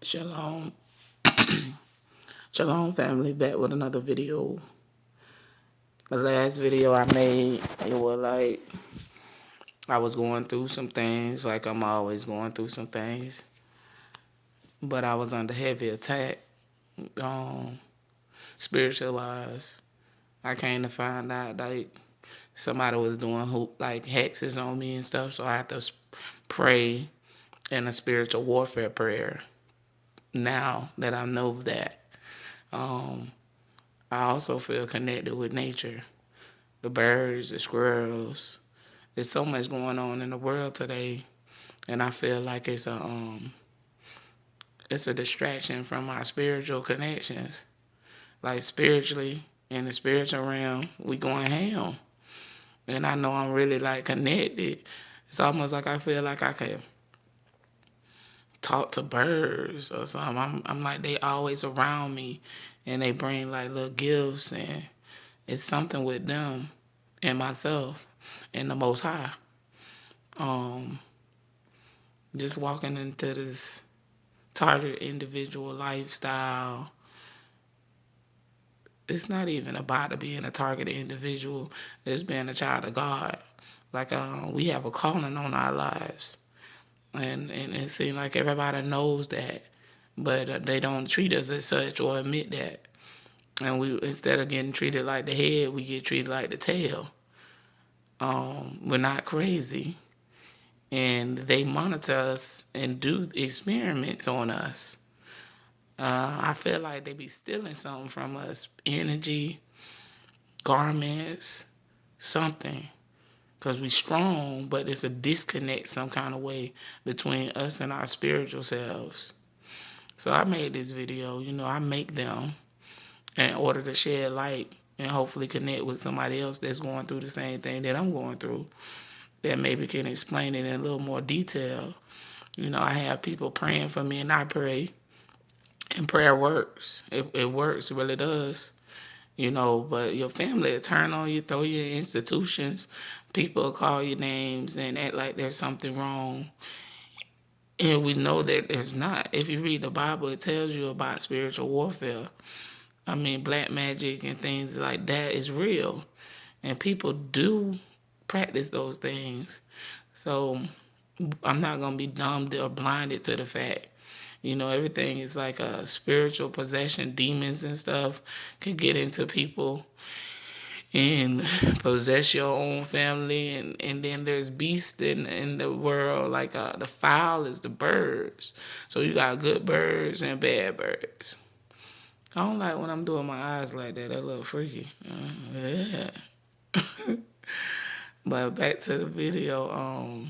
Shalom. Shalom family, back with another video. The last video I made, it was like I was going through some things, like I'm always going through some things. But I was under heavy attack, spiritual wise. I came to find out like somebody was doing like hexes on me and stuff, so I had to pray in a spiritual warfare prayer. Now that I know that, I also feel connected with nature. The birds, the squirrels. There's so much going on in the world today, and I feel like it's a distraction from my spiritual connections. Like spiritually, in the spiritual realm, we going ham, and I know I'm really like connected. It's almost like I feel like I can talk to birds or something. I'm like they always around me, and they bring like little gifts, and it's something with them and myself and the Most High. Just walking into this target individual lifestyle. It's not even about being a targeted individual. It's being a child of God. Like we have a calling on our lives, and it seems like everybody knows that, but they don't treat us as such or admit that. And we, instead of getting treated like the head, we get treated like the tail. We're not crazy, and they monitor us and do experiments on us. I feel like they be stealing something from us, energy, garments, something. Because we strong, but it's a disconnect some kind of way between us and our spiritual selves. So I made this video, I make them in order to shed light and hopefully connect with somebody else that's going through the same thing that I'm going through, that maybe can explain it in a little more detail. I have people praying for me, and I pray, and prayer works. It works, it really does. But your family will turn on you, throw you in institutions. People will call you names and act like there's something wrong. And we know that there's not. If you read the Bible, it tells you about spiritual warfare. I mean, black magic and things like that is real. And people do practice those things. So I'm not going to be dumbed or blinded to the fact. Everything is like a spiritual possession. Demons and stuff can get into people and possess your own family. And then there's beasts in the world. Like the fowl is the birds. So you got good birds and bad birds. I don't like when I'm doing my eyes like that. That look freaky. Yeah. But back to the video.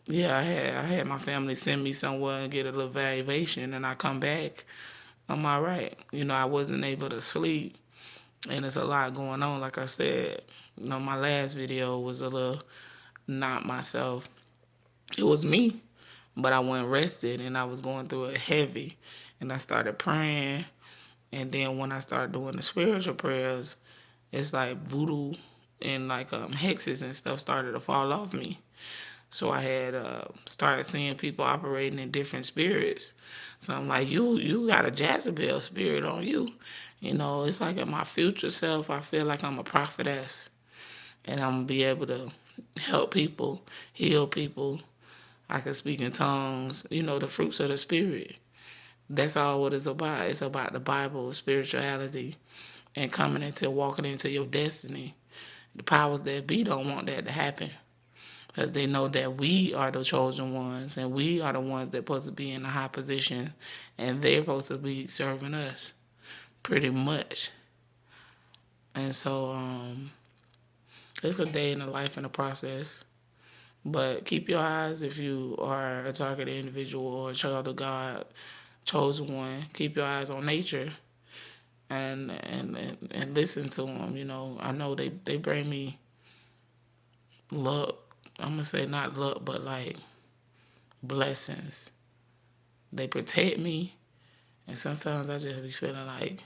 Yeah, I had my family send me somewhere and get a little evaluation, and I come back, I'm all right. I wasn't able to sleep, and there's a lot going on. Like I said, my last video was a little not myself. It was me, but I wasn't rested, and I was going through it heavy, and I started praying, and then when I started doing the spiritual prayers, it's like voodoo and like hexes and stuff started to fall off me. So I had started seeing people operating in different spirits. So I'm like, you got a Jezebel spirit on you. It's like in my future self, I feel like I'm a prophetess. And I'm going to be able to help people, heal people. I can speak in tongues, the fruits of the spirit. That's all what it's about. It's about the Bible, spirituality, and walking into your destiny. The powers that be don't want that to happen, because they know that we are the chosen ones, and we are the ones that supposed to be in a high position, and they're supposed to be serving us, pretty much. And so, it's a day in the life and the process. But keep your eyes, if you are a targeted individual or a child of God, chosen one, keep your eyes on nature, and listen to them. I know they bring me luck. I'm gonna say not luck, but like blessings. They protect me, and sometimes I just be feeling like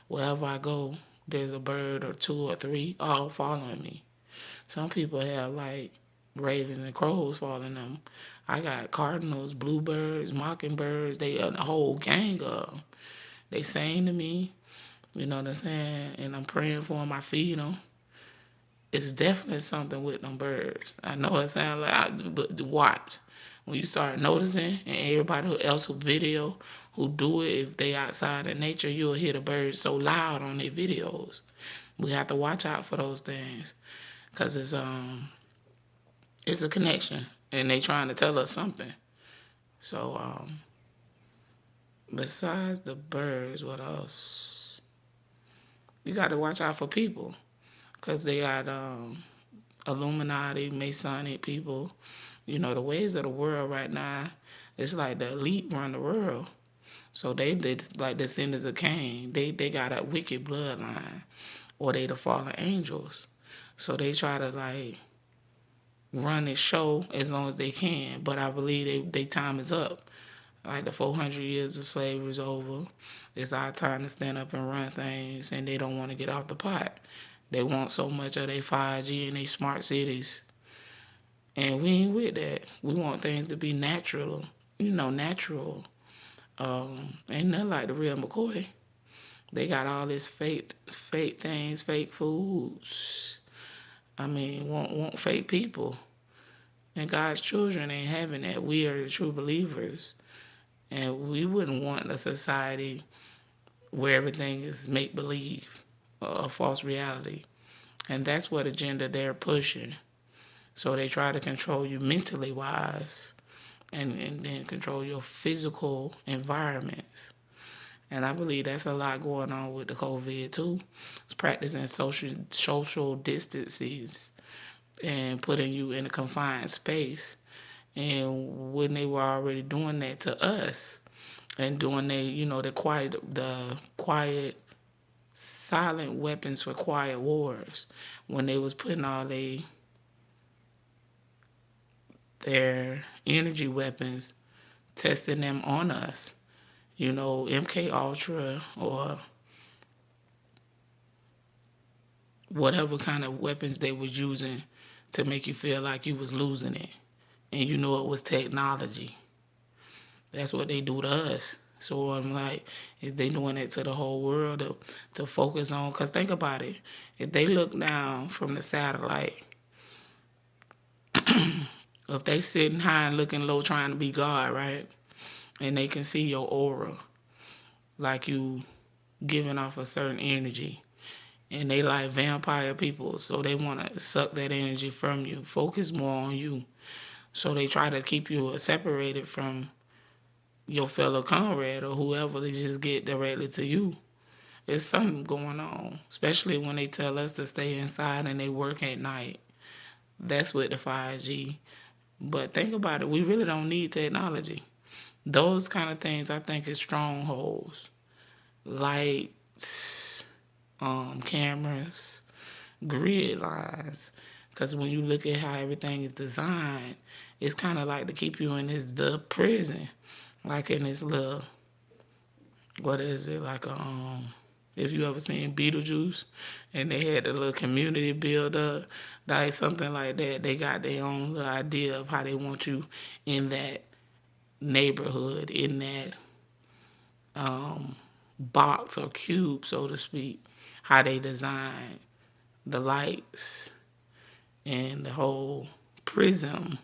wherever I go, there's a bird or two or three all following me. Some people have like ravens and crows following them. I got cardinals, bluebirds, mockingbirds. They a whole gang of 'em. They sing to me. You know what I'm saying? And I'm praying for them. I feed them. It's definitely something with them birds. I know it sounds like, but watch. When you start noticing, and everybody else who video, who do it, if they outside in nature, you'll hear the birds so loud on their videos. We have to watch out for those things, cause it's a connection, and they trying to tell us something. So besides the birds, what else? You got to watch out for people, cause they got Illuminati, Masonic people. You know, the ways of the world right now, it's like the elite run the world. So they like descendants of Cain. They got a wicked bloodline, or they the fallen angels. So they try to like run this show as long as they can. But I believe they time is up. Like the 400 years of slavery is over. It's our time to stand up and run things, and they don't want to get off the pot. They want so much of their 5G and their smart cities. And we ain't with that. We want things to be natural, natural. Ain't nothing like the real McCoy. They got all this fake things, fake foods. I mean, want fake people. And God's children ain't having that. We are the true believers. And we wouldn't want a society where everything is make-believe or a false reality. And that's what agenda they're pushing. So they try to control you mentally wise, and then control your physical environments. And I believe that's a lot going on with the COVID too. It's practicing social distances and putting you in a confined space. And when they were already doing that to us, and doing the quiet silent weapons for quiet wars, when they was putting all their energy weapons, testing them on us. MK Ultra or whatever kind of weapons they was using to make you feel like you was losing it. And it was technology. That's what they do to us. So I'm like, if they doing it to the whole world to focus on, because think about it. If they look down from the satellite, if they sitting high and looking low trying to be God, right? And they can see your aura, like you giving off a certain energy. And they like vampire people, so they want to suck that energy from you, focus more on you. So they try to keep you separated from your fellow comrade or whoever. They just get directly to you. There's something going on, especially when they tell us to stay inside and they work at night. That's with the 5G. But think about it, we really don't need technology. Those kind of things I think is strongholds. Lights, cameras, grid lines. Because when you look at how everything is designed, it's kind of like to keep you in the prison. Like in this little, what is it, like if you ever seen Beetlejuice and they had a little community build up, like something like that. They got their own little idea of how they want you in that neighborhood, in that box or cube, so to speak, how they design the lights and the whole prism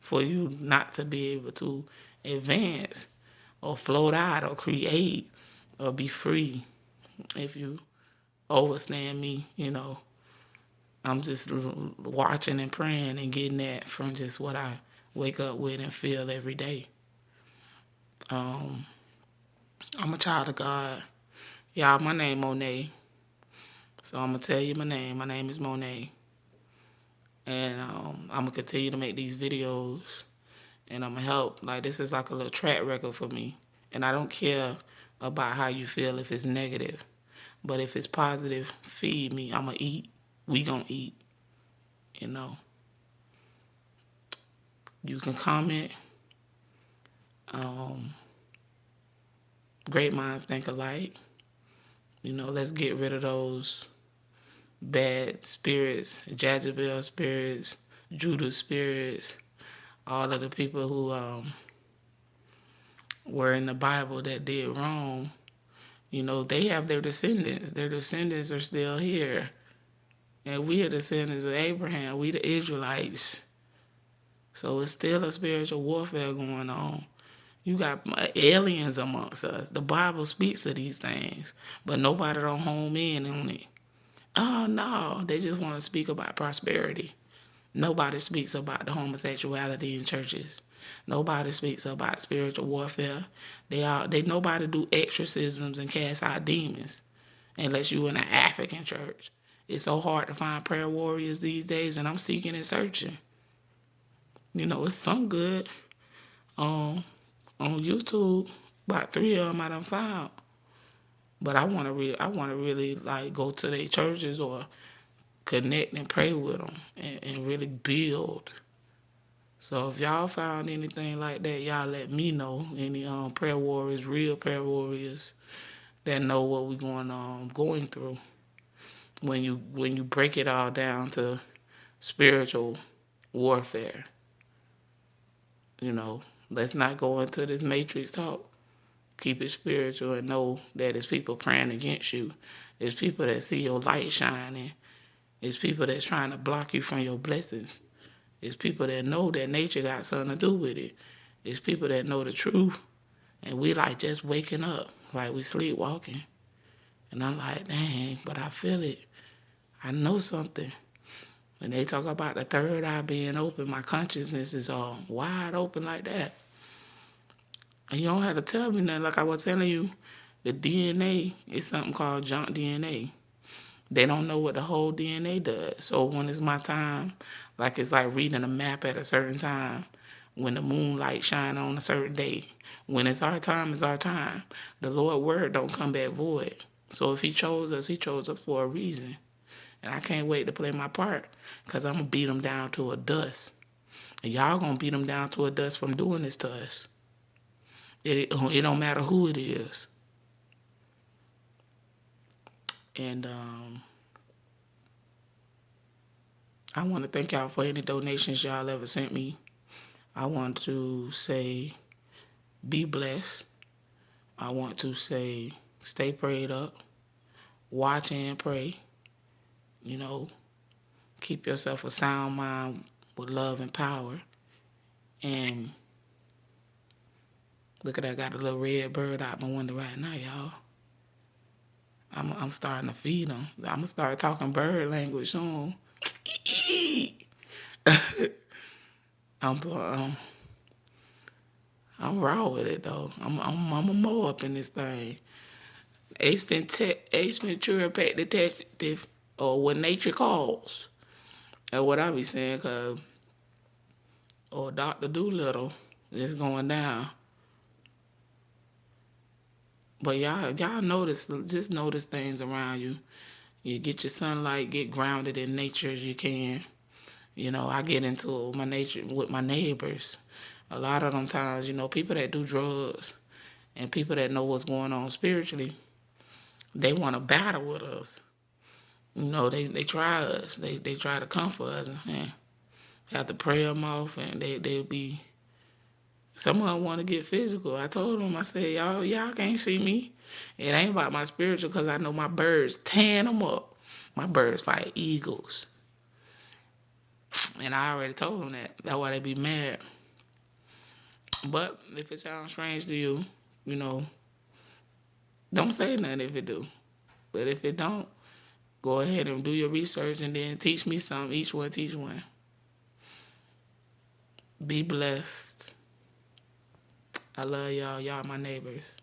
for you not to be able to advance or float out or create or be free. If you overstand me, I'm just watching and praying and getting that from just what I wake up with and feel every day. I'm a child of God. Y'all, my name Monet. So I'm going to tell you my name. My name is Monet. And I'm going to continue to make these videos. And I'm going to help. Like, this is like a little track record for me. And I don't care about how you feel if it's negative. But if it's positive, feed me. I'm going to eat. We going to eat. You can comment. Great minds think alike. Let's get rid of those bad spirits, Jezebel spirits, Judas spirits, all of the people who were in the Bible that did wrong, they have their descendants. Their descendants are still here. And we are the descendants of Abraham. We the Israelites. So it's still a spiritual warfare going on. You got aliens amongst us. The Bible speaks of these things, but nobody don't home in on it. Oh, no, they just want to speak about prosperity. Nobody speaks about the homosexuality in churches. Nobody speaks about spiritual warfare. Nobody do exorcisms and cast out demons unless you in an African church. It's so hard to find prayer warriors these days, and I'm seeking and searching. It's some good on YouTube. About 3 of them I done found. But I want to really like go to their churches or connect and pray with them and really build. So if y'all found anything like that, y'all let me know. Any prayer warriors, real prayer warriors that know what we going through. When you break it all down to spiritual warfare, let's not go into this matrix talk. Keep it spiritual and know that it's people praying against you. It's people that see your light shining. It's people that's trying to block you from your blessings. It's people that know that nature got something to do with it. It's people that know the truth. And we like just waking up, like we sleepwalking. And I'm like, dang, but I feel it. I know something. When they talk about the third eye being open, my consciousness is all wide open like that. And you don't have to tell me nothing. Like I was telling you, the DNA is something called junk DNA. They don't know what the whole DNA does. So when it's my time, like it's like reading a map at a certain time. When the moonlight shine on a certain day. When it's our time, it's our time. The Lord's word don't come back void. So if he chose us for a reason. And I can't wait to play my part because I'm going to beat them down to a dust. And y'all going to beat them down to a dust from doing this to us. It don't matter who it is. And I want to thank y'all for any donations y'all ever sent me. I want to say be blessed. I want to say stay prayed up. Watch and pray. Keep yourself a sound mind with love and power. And look at that, I got a little red bird out my window right now, y'all. I'm starting to feed them. I'm going to start talking bird language soon. I'm raw with it, though. I'm a mow up in this thing. Ace Ventura Pet Detective, or When Nature Calls. That's what I be saying, or Dr. Doolittle is going down. But y'all just notice things around you. You get your sunlight, get grounded in nature as you can. I get into my nature with my neighbors. A lot of them times, people that do drugs and people that know what's going on spiritually, they want to battle with us. They try us. They try to comfort us and have to pray them off, and they'll be. Some of them want to get physical. I told them, I said, y'all can't see me. It ain't about my spiritual because I know my birds tan them up. My birds fight eagles. And I already told them that. That's why they be mad. But if it sounds strange to you, don't say nothing if it do. But if it don't, go ahead and do your research and then teach me something. Each one teach one. Be blessed. I love y'all. Y'all my neighbors.